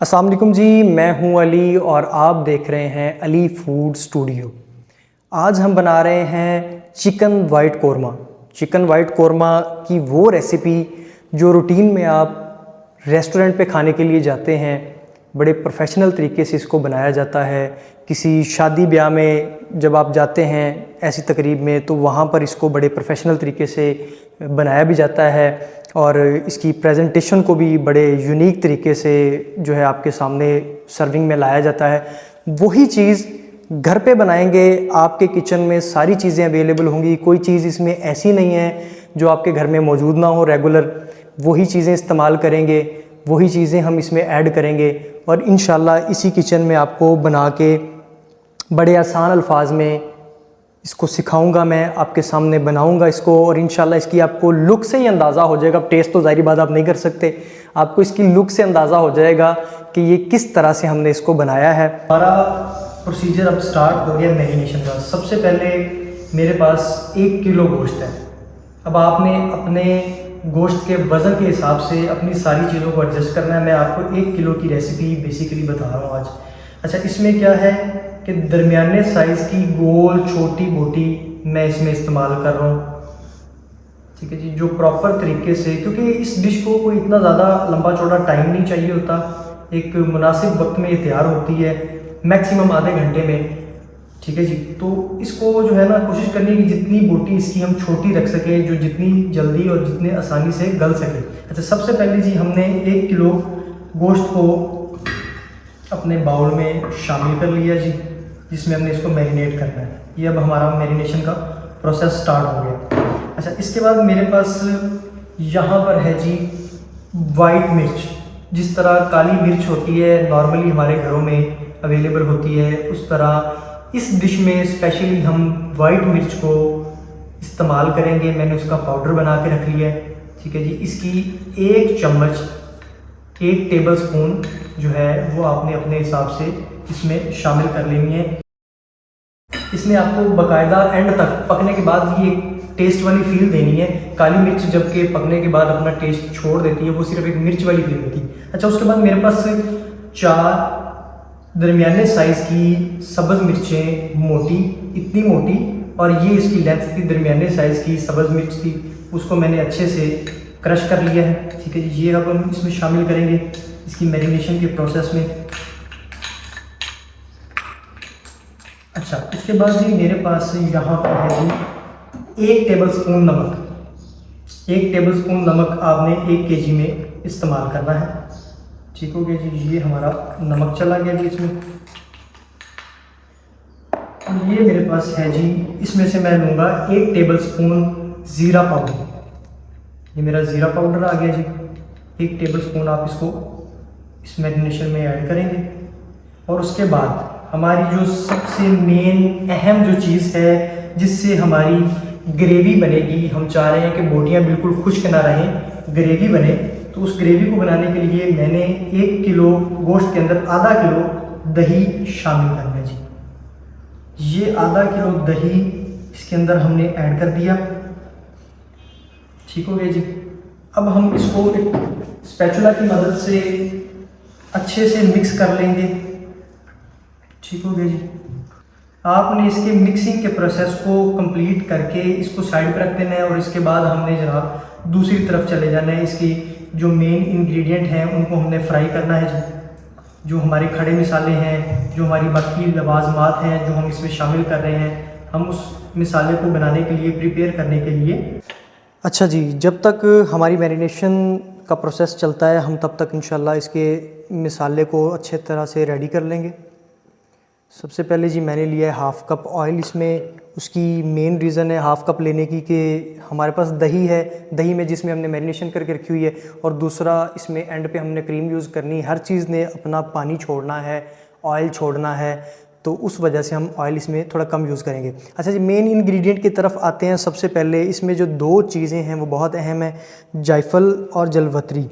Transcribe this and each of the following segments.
अस्सलाम वालेकुम जी, मैं हूं अली और आप देख रहे हैं अली फूड स्टूडियो। आज हम बना रहे हैं chicken white korma. Chicken white korma की वो रेसिपी जो रूटीन में आप रेस्टोरेंट पे खाने के लिए जाते हैं, बड़े प्रोफेशनल तरीके से इसको बनाया जाता है। किसी शादी ब्याह में जब आप जाते हैं ऐसी तकरीब में, तो वहाँ पर इसको बड़े प्रोफेशनल तरीके से बनाया भी जाता है और इसकी प्रेजेंटेशन को भी बड़े यूनिक तरीके से जो है आपके सामने सर्विंग में लाया जाता है। वही चीज़ घर पे बनाएंगे, आपके किचन में सारी चीज़ें अवेलेबल होंगी, कोई चीज़ इसमें ऐसी नहीं है जो आपके घर में मौजूद ना हो रेगुलर। वही चीज़ें इस्तेमाल करेंगे, वही चीज़ें हम इसमें ऐड करेंगे और इंशाल्लाह इसी किचन में आपको बना के बड़े आसान अल्फाज में इसको सिखाऊंगा, मैं आपके सामने बनाऊंगा इसको और इंशाल्लाह इसकी आपको लुक से ही अंदाज़ा हो जाएगा। टेस्ट तो ज़ाहिर बात आप नहीं कर सकते, आपको इसकी लुक से अंदाज़ा हो जाएगा कि ये किस तरह से हमने इसको बनाया है। हमारा प्रोसीजर अब स्टार्ट हो गया मैरिनेशन का। सबसे पहले मेरे पास 1 किलो गोश्त है। अब आपने अपने गोश्त के वज़न के हिसाब से अपनी सारी चीज़ों को एडजस्ट करना है। मैं आपको 1 किलो की रेसिपी बेसिकली बता रहा हूँ आज। अच्छा, इसमें क्या है कि दरमियाने साइज़ की गोल छोटी बोटी मैं इसमें इस्तेमाल कर रहा हूँ, ठीक है जी, जो प्रॉपर तरीके से, क्योंकि इस डिश को कोई इतना ज़्यादा लंबा चौड़ा टाइम नहीं चाहिए होता, एक मुनासिब वक्त में ये तैयार होती है, मैक्सिमम आधे घंटे में, ठीक है जी। तो इसको जो है ना कोशिश करनी है कि जितनी बोटी इसकी हम छोटी रख सके, जो जितनी जल्दी और जितने आसानी से गल सके। अच्छा, सबसे पहले जी हमने 1 किलो गोश्त को अपने बाउल में शामिल कर लिया जी, जिसमें हमने इसको मैरिनेट करना है। ये अब हमारा मैरिनेशन का प्रोसेस स्टार्ट हो गया। अच्छा, इसके बाद मेरे पास यहाँ पर है जी वाइट मिर्च। जिस तरह काली मिर्च होती है नॉर्मली हमारे घरों में अवेलेबल होती है, उस तरह इस डिश में स्पेशली हम वाइट मिर्च को इस्तेमाल करेंगे। मैंने उसका पाउडर बना के रख लिया है, ठीक है जी। इसकी 1 चम्मच 1 टेबल स्पून जो है वो आपने अपने हिसाब से इसमें शामिल कर लेनी है। इसमें आपको बाकायदा एंड तक पकने के बाद भी एक टेस्ट वाली फील देनी है। काली मिर्च जबकि पकने के बाद अपना टेस्ट छोड़ देती है, वो सिर्फ एक मिर्च वाली फील देती है। अच्छा, उसके बाद मेरे पास 4 दरमियाने साइज़ की सब्ज़ मिर्चें, मोटी, इतनी मोटी, और ये इसकी लेंथ थी, दरमियाने साइज़ की सब्ज़ मिर्च थी, उसको मैंने अच्छे से क्रश कर लिया है, ठीक है जी। ये अब हम इसमें शामिल करेंगे इसकी मैरिनेशन के प्रोसेस में। अच्छा, उसके बाद जी मेरे पास यहाँ पर है जी 1 टेबल स्पून नमक। 1 टेबल स्पून नमक आपने 1 केजी में इस्तेमाल करना है, ठीक हो गया जी। ये हमारा नमक चला गया जी इसमें। और ये मेरे पास है जी, इसमें से मैं लूँगा 1 टेबल स्पून ज़ीरा पाउडर। ये मेरा ज़ीरा पाउडर आ गया जी। 1 टेबल स्पून आप इसको इस मैरिनेशन में ऐड करेंगे। और उसके बाद हमारी जो सबसे मेन अहम जो चीज़ है जिससे हमारी ग्रेवी बनेगी, हम चाह रहे हैं कि बोटियाँ बिल्कुल खुश्क ना रहें, ग्रेवी बने, तो उस ग्रेवी को बनाने के लिए मैंने 1 किलो गोश्त के अंदर आधा किलो दही शामिल करना है जी। ये आधा किलो दही इसके अंदर हमने ऐड कर दिया, ठीक हो गया जी। अब हम इसको एक स्पैचुला की मदद से अच्छे से मिक्स कर लेंगे, ठीक हो गया जी। आपने इसके मिक्सिंग के प्रोसेस को कंप्लीट करके इसको साइड पर रख देना है और इसके बाद हमने जनाब दूसरी तरफ चले जाना है। इसकी जो मेन इंग्रेडिएंट हैं उनको हमने फ्राई करना है जी। जो हमारे खड़े मिसाले हैं, जो हमारी बाकी लवाजमात हैं जो हम इसमें शामिल कर रहे हैं, हम उस मिसाले को बनाने के लिए, प्रिपेयर करने के लिए। अच्छा जी, जब तक हमारी मैरिनेशन का प्रोसेस चलता है हम तब तक इंशाल्लाह इसके मिसाले को अच्छे तरह से रेडी कर लेंगे। सबसे पहले जी मैंने लिया है 1/2 कप ऑयल। इसमें उसकी मेन रीज़न है 1/2 कप लेने की कि हमारे पास दही है, दही में जिसमें हमने मैरिनेशन करके रखी हुई है, और दूसरा इसमें एंड पे हमने क्रीम यूज़ करनी है। हर चीज़ ने अपना पानी छोड़ना है, ऑयल छोड़ना है, तो उस वजह से हम ऑयल इसमें थोड़ा कम यूज़ करेंगे। अच्छा जी, मेन इंग्रेडिएंट की तरफ आते हैं। सबसे पहले इसमें जो 2 चीज़ें हैं वो बहुत अहम है, जायफल और जलवतरी,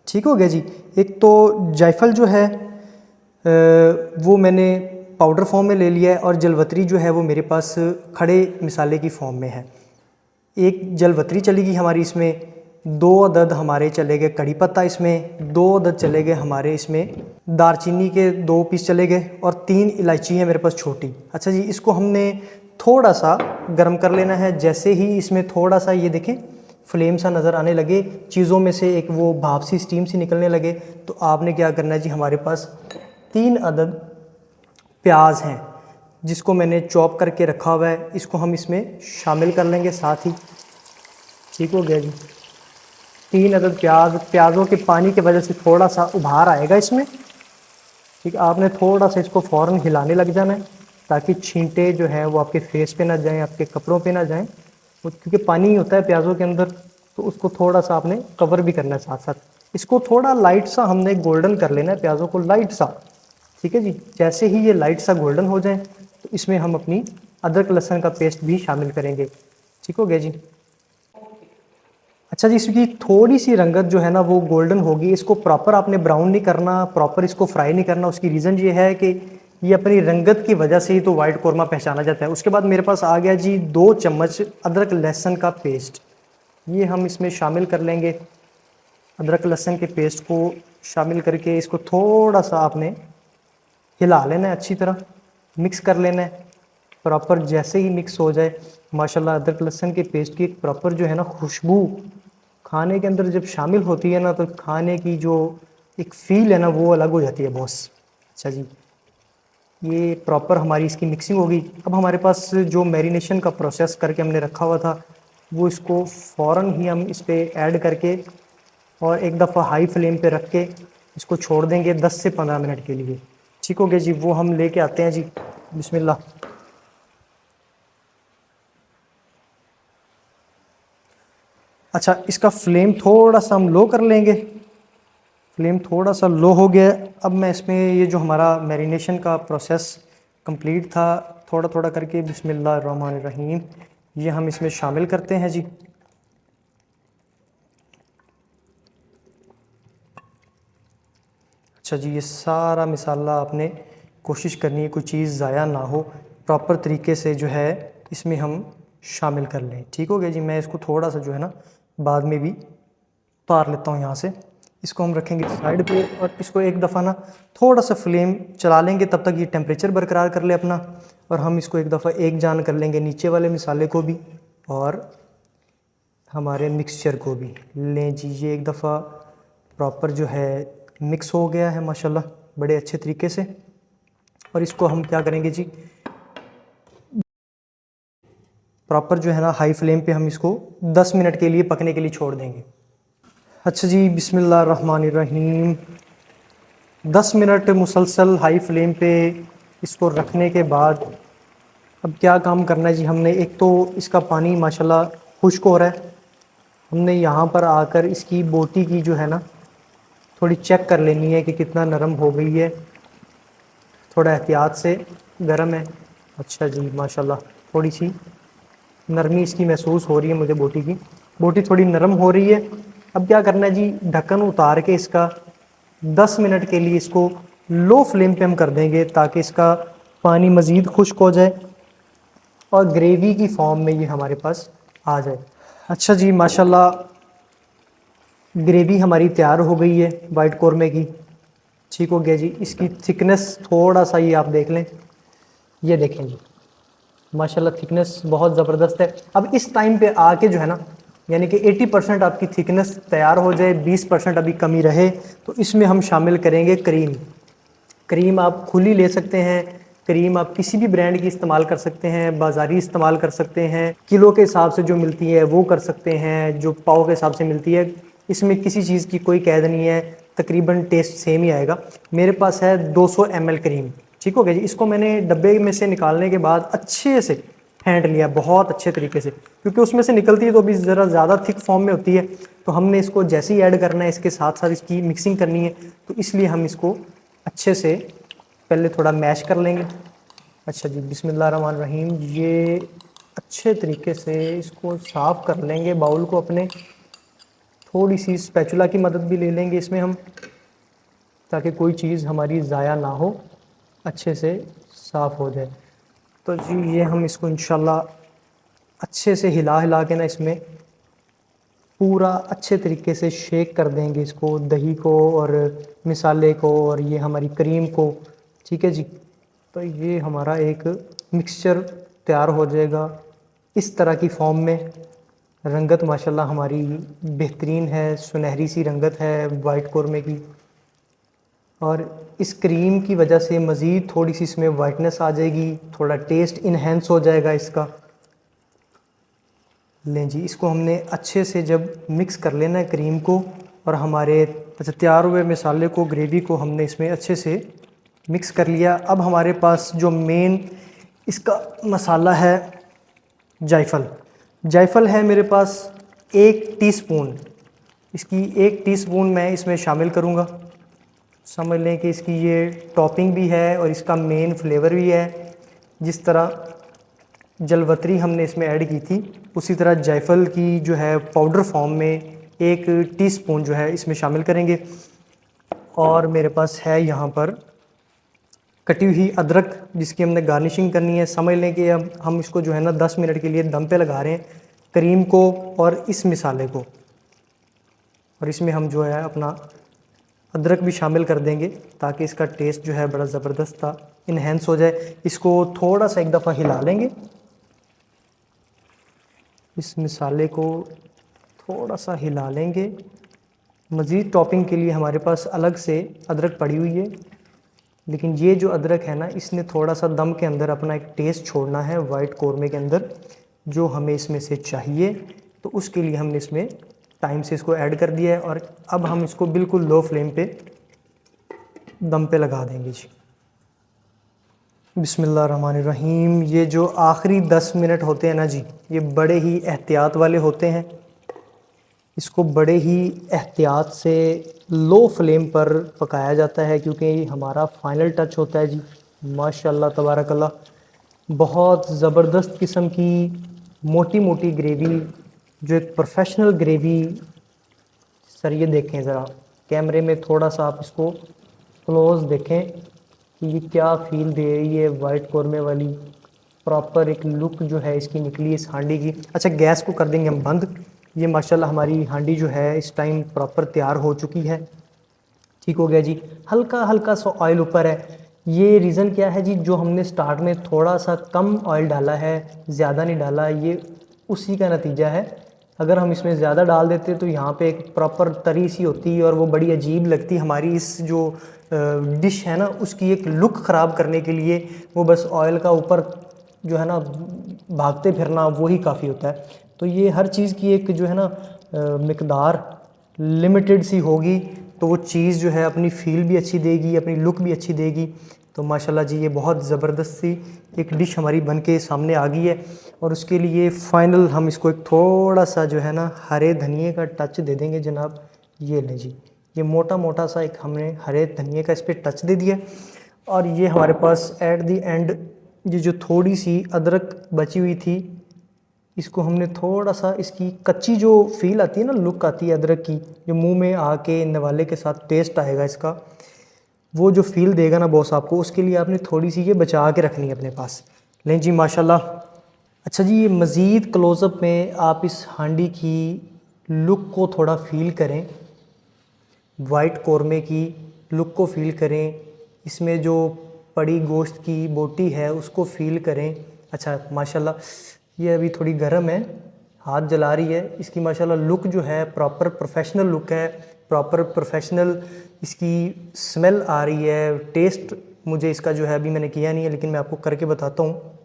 ठीक हो गया जी। एक तो जायफल जो है वो मैंने पाउडर फॉर्म में ले लिया है और जलवतरी जो है वो मेरे पास खड़े मिसाले की फॉर्म में है। 1 जलवतरी चलेगी हमारी इसमें, 2 अदद हमारे चले गए कड़ी पत्ता, इसमें 2 अदद चले गए हमारे इसमें दालचीनी के 2 पीस चले गए और 3 इलायची है मेरे पास छोटी। अच्छा जी, इसको हमने थोड़ा सा गर्म कर लेना है। जैसे ही इसमें थोड़ा सा ये देखें फ्लेम सा नज़र आने लगे, चीज़ों में से एक वो भाप सी स्टीम सी निकलने लगे, तो आपने क्या करना है जी, हमारे पास 3 अदद प्याज हैं जिसको मैंने चॉप करके रखा हुआ है, इसको हम इसमें शामिल कर लेंगे साथ ही। ठीक हो गया जी। 3 अदद प्याज़ों के पानी की वजह से थोड़ा सा उभार आएगा इसमें। ठीक, आपने थोड़ा सा इसको फ़ौरन हिलाने लग जाना है ताकि छींटे जो है वो आपके फेस पे ना जाएं, आपके कपड़ों पे ना जाएं, क्योंकि पानी होता है प्याज़ों के अंदर, तो उसको थोड़ा सा आपने कवर भी करना है साथ साथ। इसको थोड़ा लाइट सा हमने गोल्डन कर लेना है प्याज़ों को, लाइट सा। ठीक है जी। जैसे ही ये लाइट सा गोल्डन हो जाए तो इसमें हम अपनी अदरक लहसुन का पेस्ट भी शामिल करेंगे। ठीक हो गया जी। अच्छा जी, इसकी थोड़ी सी रंगत जो है ना वो गोल्डन होगी। इसको प्रॉपर आपने ब्राउन नहीं करना, प्रॉपर इसको फ्राई नहीं करना। उसकी रीज़न ये है कि ये अपनी रंगत की वजह से ही तो वाइट कौरमा पहचाना जाता है। उसके बाद मेरे पास आ गया जी 2 चम्मच अदरक लहसुन का पेस्ट, ये हम इसमें शामिल कर लेंगे। अदरक लहसुन के पेस्ट को शामिल करके इसको थोड़ा सा आपने हिला लेना है, अच्छी तरह मिक्स कर लेना है प्रॉपर। जैसे ही मिक्स हो जाए, माशाल्लाह अदरक लहसुन के पेस्ट की एक प्रॉपर जो है ना खुशबू खाने के अंदर जब शामिल होती है ना, तो खाने की जो एक फ़ील है ना वो अलग हो जाती है बॉस। अच्छा जी, ये प्रॉपर हमारी इसकी मिक्सिंग होगी। अब हमारे पास जो मैरिनेशन का प्रोसेस करके हमने रखा हुआ था, वो इसको फ़ौरन ही हम इस पर ऐड करके और एक दफ़ा हाई फ्लेम पे रख के इसको छोड़ देंगे 10 से 15 मिनट के लिए। ठीक हो गया जी, वो हम लेके आते हैं जी। बिस्मिल्लाह। अच्छा, इसका फ्लेम थोड़ा सा हम लो कर लेंगे। फ्लेम थोड़ा सा लो हो गया। अब मैं इसमें ये जो हमारा मैरिनेशन का प्रोसेस कंप्लीट था, थोड़ा थोड़ा करके बिस्मिल्लाहिर्रहमानिर्रहीम ये हम इसमें शामिल करते हैं जी। अच्छा जी, ये सारा मिसाला आपने कोशिश करनी है कोई चीज़ ज़ाया ना हो, प्रॉपर तरीके से जो है इसमें हम शामिल कर लें। ठीक हो गया जी। मैं इसको थोड़ा सा जो है ना बाद में भी उतार लेता हूँ यहाँ से। इसको हम रखेंगे साइड पे और इसको एक दफ़ा ना थोड़ा सा फ्लेम चला लेंगे, तब तक ये टेम्परेचर बरकरार कर ले अपना। और हम इसको एक दफ़ा एक जान कर लेंगे नीचे वाले मिसाले को भी और हमारे मिक्सचर को भी। लें जी, ये एक दफ़ा प्रॉपर जो है मिक्स हो गया है माशाल्लाह बड़े अच्छे तरीके से। और इसको हम क्या करेंगे जी, प्रॉपर जो है ना हाई फ्लेम पे हम इसको 10 मिनट के लिए पकने के लिए छोड़ देंगे। अच्छा जी, बिस्मिल्लाहिर्रहमानिर्रहीम 10 मिनट मुसलसल हाई फ्लेम पे इसको रखने के बाद अब क्या काम करना है जी, हमने एक तो इसका पानी माशाल्लाह खुश्क हो रहा है, हमने यहाँ पर आकर इसकी बोटी की जो है ना थोड़ी चेक कर लेनी है कि कितना नरम हो गई है। थोड़ा एहतियात से, गर्म है। अच्छा जी, माशाल्लाह थोड़ी सी नरमी इसकी महसूस हो रही है मुझे, बोटी की बोटी थोड़ी नरम हो रही है। अब क्या करना है जी, ढक्कन उतार के इसका 10 मिनट के लिए इसको लो फ्लेम पे हम कर देंगे ताकि इसका पानी मज़ीद खुश्क हो जाए और ग्रेवी की फॉर्म में ये हमारे पास आ जाए। अच्छा जी, माशाल्लाह ग्रेवी हमारी तैयार हो गई है वाइट कौरमे की। ठीक हो गया जी। इसकी थिकनेस थोड़ा सा ये आप देख लें, ये देखें जी, माशाल्लाह थिकनेस बहुत ज़बरदस्त है। अब इस टाइम पे आके जो है ना, यानी कि 80% आपकी थिकनेस तैयार हो जाए, 20% अभी कमी रहे, तो इसमें हम शामिल करेंगे क्रीम। क्रीम आप खुली ले सकते हैं, क्रीम आप किसी भी ब्रांड की इस्तेमाल कर सकते हैं, बाज़ारी इस्तेमाल कर सकते हैं, किलो के हिसाब से जो मिलती है वो कर सकते हैं, जो पाव के हिसाब से मिलती है। इसमें किसी चीज़ की कोई कैद नहीं है, तकरीबन टेस्ट सेम ही आएगा। मेरे पास है 200 ml क्रीम। ठीक हो गया जी। इसको मैंने डब्बे में से निकालने के बाद अच्छे से फेंट लिया बहुत अच्छे तरीके से, क्योंकि उसमें से निकलती है तो अभी ज़रा ज़्यादा थिक फॉर्म में होती है, तो हमने इसको जैसे ही ऐड करना है इसके साथ साथ इसकी मिक्सिंग करनी है, तो इसलिए हम इसको अच्छे से पहले थोड़ा मैश कर लेंगे। अच्छा जी, बिस्मिल्लाहिर्रहमानिर्रहीम ये अच्छे तरीके से इसको साफ़ कर लेंगे बाउल को अपने। थोड़ी सी स्पैचुला की मदद भी ले लेंगे इसमें हम, ताकि कोई चीज़ हमारी ज़ाया ना हो, अच्छे से साफ़ हो जाए। तो जी ये हम इसको इंशाल्लाह अच्छे से हिला हिला के ना इसमें पूरा अच्छे तरीके से शेक कर देंगे इसको, दही को और मिसाले को और ये हमारी क्रीम को। ठीक है जी। तो ये हमारा एक मिक्सचर तैयार हो जाएगा इस तरह की फॉर्म में। रंगत माशाल्लाह हमारी बेहतरीन है, सुनहरी सी रंगत है वाइट कौरमे की, और इस क्रीम की वजह से मज़ीद थोड़ी सी इसमें वाइटनेस आ जाएगी, थोड़ा टेस्ट इन्हेंस हो जाएगा इसका। लें जी, इसको हमने अच्छे से जब मिक्स कर लेना है क्रीम को और हमारे तैयार हुए मसाले को, ग्रेवी को हमने इसमें अच्छे से मिक्स कर लिया। अब हमारे पास जो मेन इसका मसाला है जायफल। जायफल है मेरे पास 1 टीस्पून। इसकी 1 टीस्पून मैं इसमें शामिल करूँगा। समझ लें कि इसकी ये टॉपिंग भी है और इसका मेन फ्लेवर भी है। जिस तरह जलवतरी हमने इसमें ऐड की थी, उसी तरह जायफल की जो है पाउडर फॉर्म में 1 टीस्पून जो है इसमें शामिल करेंगे। और मेरे पास है यहाँ पर कटी हुई अदरक, जिसकी हमने गार्निशिंग करनी है। समझ लें कि अब हम इसको जो है ना 10 मिनट के लिए दम पे लगा रहे हैं, क्रीम को और इस मिसाले को, और इसमें हम जो है अपना अदरक भी शामिल कर देंगे ताकि इसका टेस्ट जो है बड़ा ज़बरदस्त इन्हेंस हो जाए। इसको थोड़ा सा एक दफ़ा हिला लेंगे, इस मिसाले को थोड़ा सा हिला लेंगे। मज़ीद टॉपिंग के लिए हमारे पास अलग से अदरक पड़ी हुई है, लेकिन ये जो अदरक है ना, इसने थोड़ा सा दम के अंदर अपना एक टेस्ट छोड़ना है वाइट कौरमे के अंदर, जो हमें इसमें से चाहिए। तो उसके लिए हमने इसमें टाइम से इसको ऐड कर दिया है और अब हम इसको बिल्कुल लो फ्लेम पे दम पे लगा देंगे जी। बिस्मिल्लाहिर्रहमानिर्रहीम। ये जो आखिरी 10 मिनट होते हैं ना जी, ये बड़े ही एहतियात वाले होते हैं। इसको बड़े ही एहतियात से लो फ्लेम पर पकाया जाता है, क्योंकि ये हमारा फाइनल टच होता है जी। माशाल्लाह तबारकल्लाह, बहुत ज़बरदस्त किस्म की मोटी मोटी ग्रेवी, जो एक प्रोफेशनल ग्रेवी। सर ये देखें ज़रा कैमरे में, थोड़ा सा आप इसको क्लोज देखें कि ये क्या फील दे रही है वाइट कौरमे वाली। प्रॉपर एक लुक जो है इसकी निकली इस हांडी की। अच्छा, गैस को कर देंगे हम बंद। ये माशाल्लाह हमारी हांडी जो है इस टाइम प्रॉपर तैयार हो चुकी है। ठीक हो गया जी। हल्का हल्का सा ऑयल ऊपर है। ये रीज़न क्या है जी, जो हमने स्टार्ट में थोड़ा सा कम ऑयल डाला है, ज़्यादा नहीं डाला, ये उसी का नतीजा है। अगर हम इसमें ज़्यादा डाल देते तो यहाँ पे एक प्रॉपर तरी सी होती और वो बड़ी अजीब लगती। हमारी इस जो डिश है ना, उसकी एक लुक ख़राब करने के लिए वो बस ऑयल का ऊपर जो है ना भागते फिरना वही काफ़ी होता है। तो ये हर चीज़ की एक जो है ना मिकदार लिमिटेड सी होगी, तो वो चीज़ जो है अपनी फ़ील भी अच्छी देगी, अपनी लुक भी अच्छी देगी। तो माशाल्लाह जी, ये बहुत ज़बरदस्त सी एक डिश हमारी बन के सामने आ गई है। और उसके लिए फ़ाइनल हम इसको एक थोड़ा सा जो है ना हरे धनिए का टच दे देंगे जनाब। ये लें जी, ये मोटा मोटा सा एक हमने हरे धनिए का इस पर टच दे दिया। और ये हमारे पास एट दी एंड ये जो थोड़ी सी अदरक बची हुई थी, इसको हमने थोड़ा सा, इसकी कच्ची जो फील आती है ना, लुक आती है अदरक की, जो मुंह में आके नवाले के साथ टेस्ट आएगा इसका, वो जो फील देगा ना बॉस आपको, उसके लिए आपने थोड़ी सी ये बचा के रखनी है अपने पास। लें जी माशाल्लाह। अच्छा जी, ये मज़ीद क्लोज़अप में आप इस हांडी की लुक को थोड़ा फ़ील करें, वाइट कौरमे की लुक को फ़ील करें, इसमें जो पड़ी गोश्त की बोटी है उसको फ़ील करें। अच्छा माशाल्लाह, ये अभी थोड़ी गर्म है, हाथ जला रही है। इसकी माशाल्लाह लुक जो है प्रॉपर प्रोफेशनल लुक है, प्रॉपर प्रोफेशनल इसकी स्मेल आ रही है। टेस्ट मुझे इसका जो है अभी मैंने किया नहीं है, लेकिन मैं आपको करके बताता हूँ।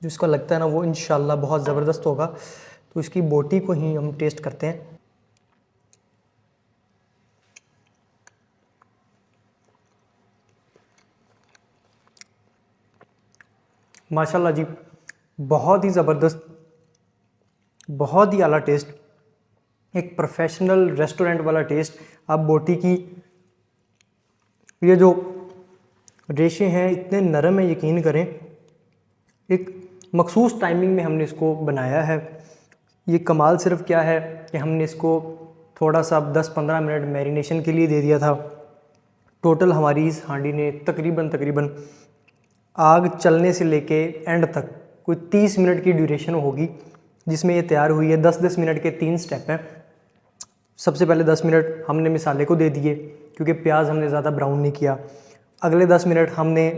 जो इसका लगता है ना वो इंशाल्लाह बहुत ज़बरदस्त होगा। तो इसकी बोटी को ही हम टेस्ट करते हैं। माशाल्लाह जी, बहुत ही ज़बरदस्त, बहुत ही आला टेस्ट, एक प्रोफेशनल रेस्टोरेंट वाला टेस्ट। आप बोटी की ये जो रेशे हैं इतने नरम है, यकीन करें। एक मखसूस टाइमिंग में हमने इसको बनाया है। ये कमाल सिर्फ क्या है कि हमने इसको थोड़ा सा 10-15 मिनट मैरिनेशन के लिए दे दिया था। टोटल हमारी इस हांडी ने तकरीबन आग चलने से लेके एंड तक कोई 30 मिनट की ड्यूरेशन होगी, जिसमें ये तैयार हुई है। 10-10 मिनट के 3 स्टेप हैं। सबसे पहले 10 मिनट हमने मिसाले को दे दिए क्योंकि प्याज हमने ज़्यादा ब्राउन नहीं किया। अगले 10 मिनट हमने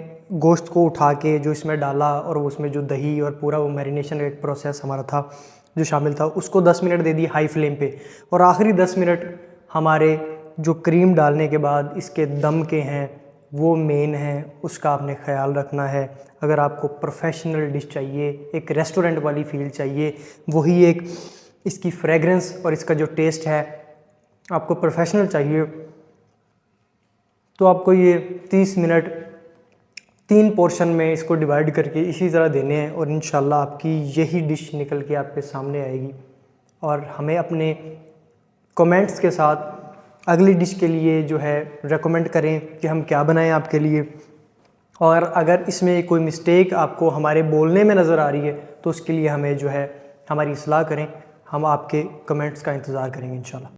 गोश्त को उठा के जो इसमें डाला और उसमें जो दही और पूरा वो मैरिनेशन का एक प्रोसेस हमारा था जो शामिल था, उसको 10 मिनट दे दी हाई फ्लेम पे। और आखिरी 10 मिनट हमारे जो क्रीम डालने के बाद इसके दम के हैं वो मेन है, उसका आपने ख्याल रखना है। अगर आपको प्रोफेशनल डिश चाहिए, एक रेस्टोरेंट वाली फील चाहिए, वही एक इसकी फ्रेगरेंस और इसका जो टेस्ट है आपको प्रोफेशनल चाहिए, तो आपको ये 30 मिनट 3 पोर्शन में इसको डिवाइड करके इसी तरह देने हैं और इंशाल्लाह आपकी यही डिश निकल के आपके सामने आएगी। और हमें अपने कमेंट्स के साथ अगली डिश के लिए जो है रेकमेंड करें कि हम क्या बनाएं आपके लिए। और अगर इसमें कोई मिस्टेक आपको हमारे बोलने में नज़र आ रही है तो उसके लिए हमें जो है हमारी इस्लाह करें। हम आपके कमेंट्स का इंतज़ार करेंगे इंशाल्लाह।